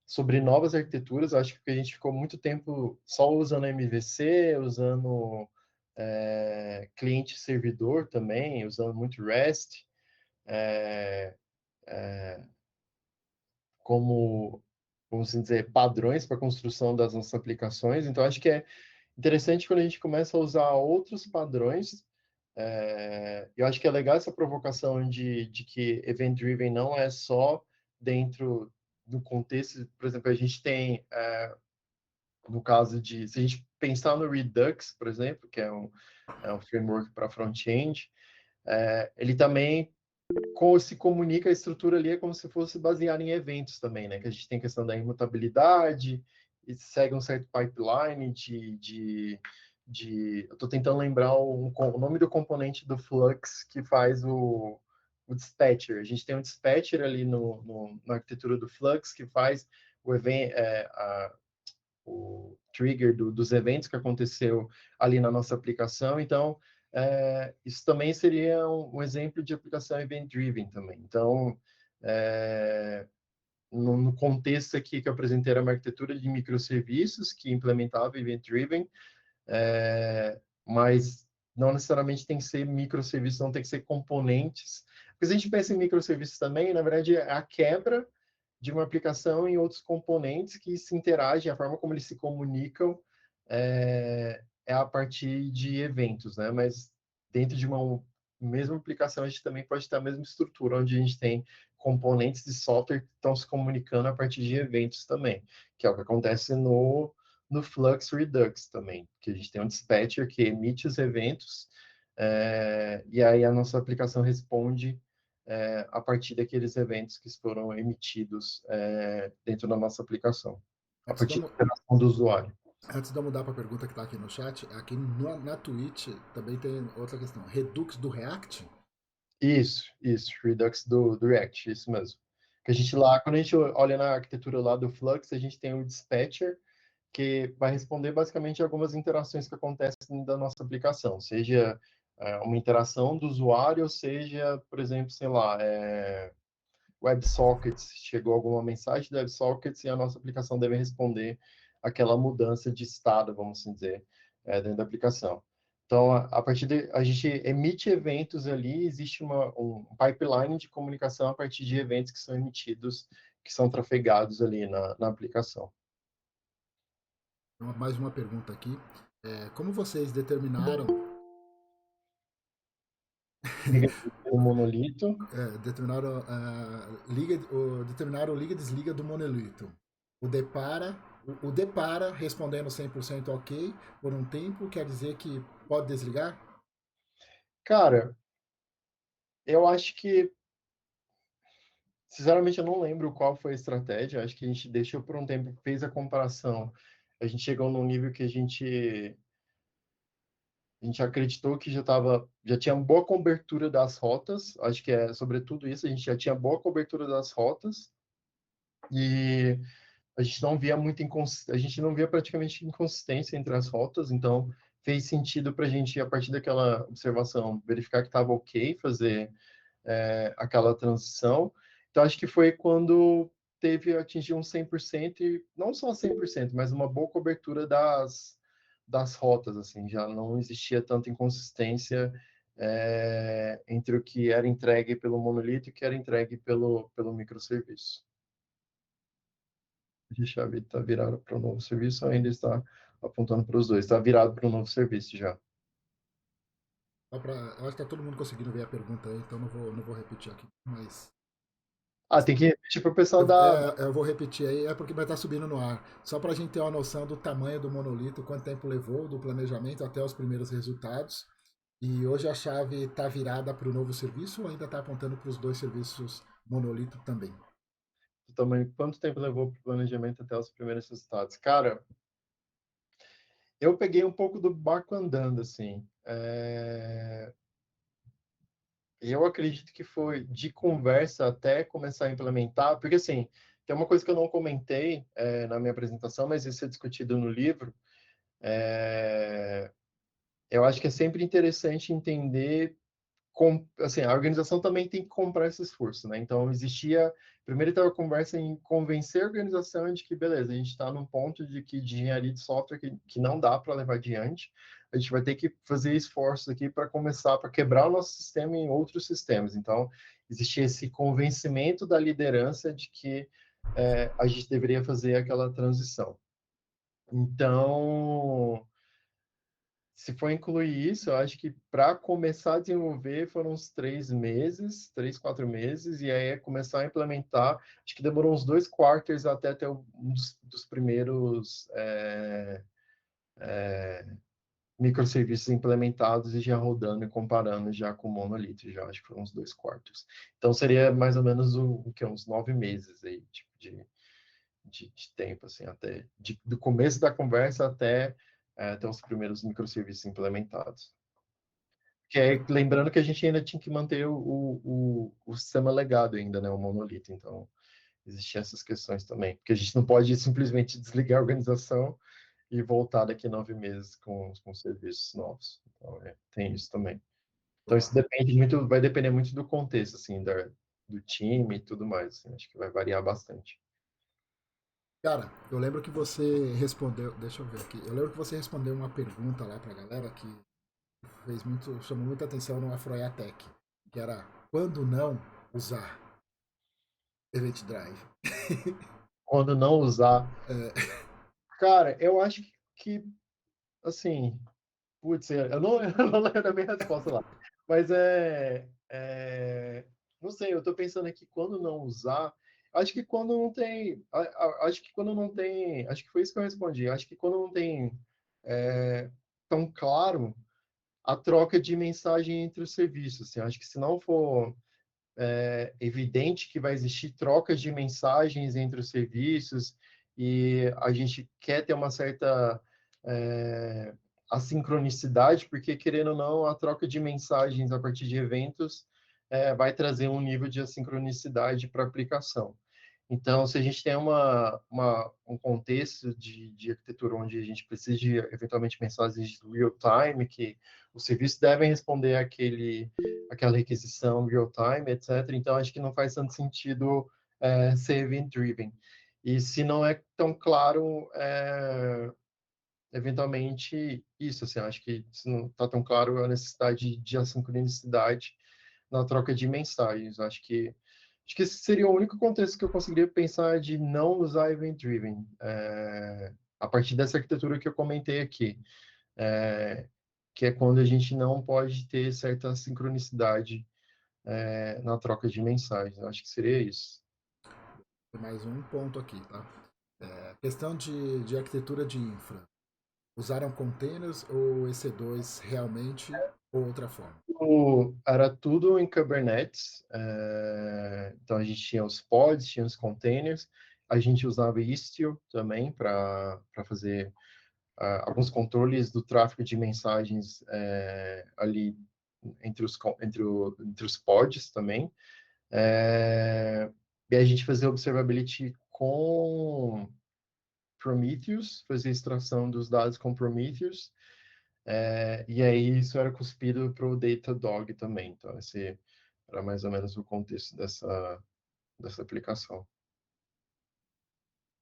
sobre novas arquiteturas. Acho que a gente ficou muito tempo só usando MVC, usando cliente-servidor também, usando muito REST como, vamos assim dizer, padrões para a construção das nossas aplicações. Então, acho que é interessante quando a gente começa a usar outros padrões. Eu acho que é legal essa provocação de que event-driven não é só dentro do contexto. Por exemplo, a gente tem, no caso de, se a gente pensar no Redux, por exemplo, que é um framework para front-end, ele também se comunica, a estrutura ali é como se fosse baseada em eventos também, né? Que a gente tem a questão da imutabilidade e segue um certo pipeline eu estou tentando lembrar o nome do componente do Flux que faz o dispatcher. A gente tem um dispatcher ali na arquitetura do Flux que faz o trigger dos eventos que aconteceu ali na nossa aplicação. Então, isso também seria um exemplo de aplicação event-driven também. Então, no contexto aqui que eu apresentei, era uma arquitetura de microserviços que implementava event-driven, mas não necessariamente tem que ser microserviços, não tem que ser componentes. Porque se a gente pensa em microserviços também, na verdade, é a quebra de uma aplicação em outros componentes que se interagem, a forma como eles se comunicam a partir de eventos, né? Mas dentro de uma mesma aplicação, a gente também pode ter a mesma estrutura, onde a gente tem componentes de software que estão se comunicando a partir de eventos também, que é o que acontece no Flux Redux também, que a gente tem um dispatcher que emite os eventos, e aí a nossa aplicação responde a partir daqueles eventos que foram emitidos dentro da nossa aplicação, a Antes de eu, partir da mu- interação do usuário. antes de eu mudar para a pergunta que está aqui no chat, aqui na Twitch também tem outra questão. Redux do React? Isso, Redux do React, isso mesmo. Que a gente lá, quando a gente olha na arquitetura lá do Flux, a gente tem o dispatcher, que vai responder basicamente algumas interações que acontecem da nossa aplicação, seja uma interação do usuário, seja, por exemplo, sei lá, WebSockets, chegou alguma mensagem do WebSockets e a nossa aplicação deve responder aquela mudança de estado, vamos assim dizer, dentro da aplicação. Então, a partir de a gente emite eventos ali, existe um pipeline de comunicação a partir de eventos que são emitidos, que são trafegados ali na aplicação. Mais uma pergunta aqui. Como vocês determinaram Liga o monolito. determinaram o liga e desliga do monolito? O depara respondendo 100% ok por um tempo quer dizer que pode desligar? Cara, eu acho que, sinceramente, eu não lembro qual foi a estratégia. Acho que a gente deixou por um tempo, fez a comparação. A gente chegou num nível que a gente acreditou que já tinha boa cobertura das rotas. Acho que é sobretudo isso, a gente já tinha boa cobertura das rotas e a gente não via a gente não via praticamente inconsistência entre as rotas, então fez sentido para a gente, a partir daquela observação, verificar que estava ok fazer aquela transição. Então, acho que foi quando atingiu um 100%, e não só 100%, mas uma boa cobertura das rotas, assim, já não existia tanta inconsistência entre o que era entregue pelo monolito e o que era entregue pelo microserviço. A chave está virada para o novo serviço ou ainda está apontando para os dois? Está virado para o novo serviço já. Eu acho que tá todo mundo conseguindo ver a pergunta aí, então não vou repetir aqui. Mas Ah, tem que repetir para o pessoal da. eu vou repetir aí, porque vai estar subindo no ar. Só para a gente ter uma noção do tamanho do monolito, quanto tempo levou do planejamento até os primeiros resultados. E hoje a chave está virada para o novo serviço ou ainda está apontando para os dois serviços monolito também? Tamanho, quanto tempo levou para o planejamento até os primeiros resultados? Cara, eu peguei um pouco do barco andando, assim. Eu acredito que foi de conversa até começar a implementar, porque, assim, tem uma coisa que eu não comentei na minha apresentação, mas isso é discutido no livro. Eu acho que é sempre interessante entender assim, a organização também tem que comprar esse esforço, né? Então, primeiro estava a conversa em convencer a organização de que, beleza, a gente está num ponto de engenharia de software que não dá para levar adiante, a gente vai ter que fazer esforços aqui para começar, para quebrar o nosso sistema em outros sistemas. Então, existia esse convencimento da liderança de que a gente deveria fazer aquela transição. Então, se for incluir isso, eu acho que para começar a desenvolver foram uns 3 meses, 3, 4 meses, e aí é começar a implementar. Acho que demorou uns 2 quartos até ter um dos primeiros microserviços implementados e já rodando e comparando já com o monolito, já acho que foram uns 2 quartos. Então seria mais ou menos o que uns 9 meses aí, tipo, de tempo, assim, do começo da conversa até os primeiros microserviços implementados. Lembrando que a gente ainda tinha que manter o sistema legado ainda, né, o monolito, então existiam essas questões também, porque a gente não pode simplesmente desligar a organização e voltar daqui a 9 meses com serviços novos. Então, tem isso também. Então, isso vai depender muito do contexto, assim, do time e tudo mais, assim, acho que vai variar bastante. Cara, eu lembro que você respondeu. Deixa eu ver aqui. Eu lembro que você respondeu uma pergunta lá pra galera que chamou muita atenção no Afroiatec, que era quando não usar Event Drive. Quando não usar, É, cara, eu acho que assim, putz, eu não, eu não lembro da minha resposta lá. Mas Não sei, eu estou pensando aqui quando não usar. Acho que quando não tem. Acho que quando não tem. Acho que foi isso que eu respondi. Acho que quando não tem tão claro a troca de mensagem entre os serviços. Assim, acho que se não for evidente que vai existir trocas de mensagens entre os serviços e a gente quer ter uma certa assincronicidade, porque, querendo ou não, a troca de mensagens a partir de eventos vai trazer um nível de assincronicidade para a aplicação. Então, se a gente tem um contexto de arquitetura onde a gente precisa de, eventualmente, mensagens real-time, que os serviços devem responder aquela requisição real-time, etc., então acho que não faz tanto sentido ser event-driven. E se não é tão claro, eventualmente, isso, assim, acho que se não está tão claro a necessidade de assincronicidade na troca de mensagens. Acho que esse seria o único contexto que eu conseguiria pensar de não usar Event Driven, a partir dessa arquitetura que eu comentei aqui, que é quando a gente não pode ter certa sincronicidade na troca de mensagens. Eu acho que seria isso. Tem mais um ponto aqui, tá? Questão de arquitetura de infra. Usaram containers ou EC2 realmente ou outra forma? Era tudo em Kubernetes, então a gente tinha os pods, tinha os containers, a gente usava Istio também para fazer alguns controles do tráfego de mensagens ali entre os pods também. E a gente fazia observability com Prometheus, fazia extração dos dados com Prometheus, e aí isso era cuspido para o Datadog também. Então, esse era mais ou menos o contexto dessa aplicação.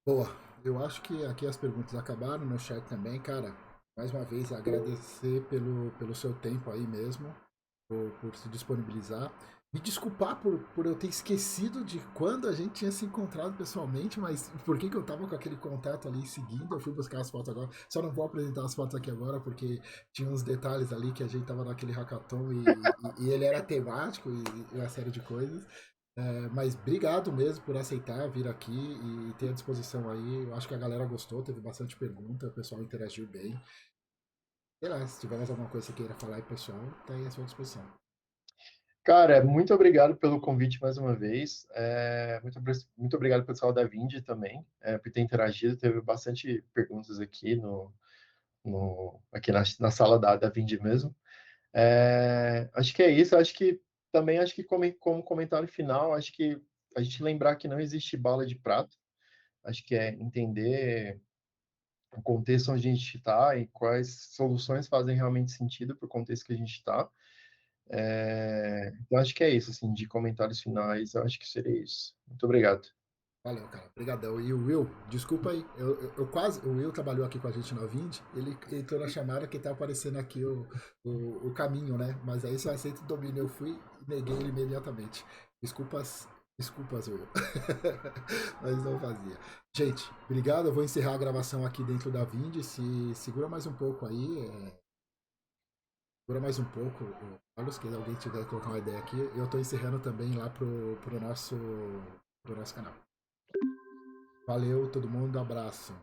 Boa, eu acho que aqui as perguntas acabaram no chat também, cara. Mais uma vez, agradecer pelo seu tempo aí mesmo, por se disponibilizar. Me desculpar por eu ter esquecido de quando a gente tinha se encontrado pessoalmente, mas por que eu tava com aquele contato ali seguindo? Eu fui buscar as fotos agora. Só não vou apresentar as fotos aqui agora, porque tinha uns detalhes ali que a gente tava naquele hackathon e ele era temático e uma série de coisas. Mas obrigado mesmo por aceitar vir aqui e ter a disposição aí. Eu acho que a galera gostou, teve bastante pergunta, o pessoal interagiu bem. Sei lá, se tiver mais alguma coisa que você queira falar aí, pessoal, tá aí à sua disposição. Cara, muito obrigado pelo convite mais uma vez. Muito obrigado, pessoal da Vindi também, por ter interagido. Teve bastante perguntas aqui aqui na sala da Vindi mesmo. Acho que é isso. Acho que como comentário final, acho que a gente lembrar que não existe bala de prata. Acho que é entender o contexto onde a gente está e quais soluções fazem realmente sentido para o contexto que a gente está. Então, acho que é isso, assim, de comentários finais, eu acho que seria isso. Muito obrigado. Valeu, cara. Obrigadão. E o Will, desculpa aí. Eu quase. O Will trabalhou aqui com a gente na Vind. Ele entrou na chamada que tá aparecendo aqui o caminho, né? Mas aí se eu aceito o domínio, eu fui e neguei ele imediatamente. Desculpas, desculpas, Will. Mas não fazia. Gente, obrigado. Eu vou encerrar a gravação aqui dentro da Vind. Se segura mais um pouco aí. Segura mais um pouco, Carlos, que alguém tiver que colocar uma ideia aqui. Eu tô encerrando também lá pro nosso canal. Valeu, todo mundo, abraço.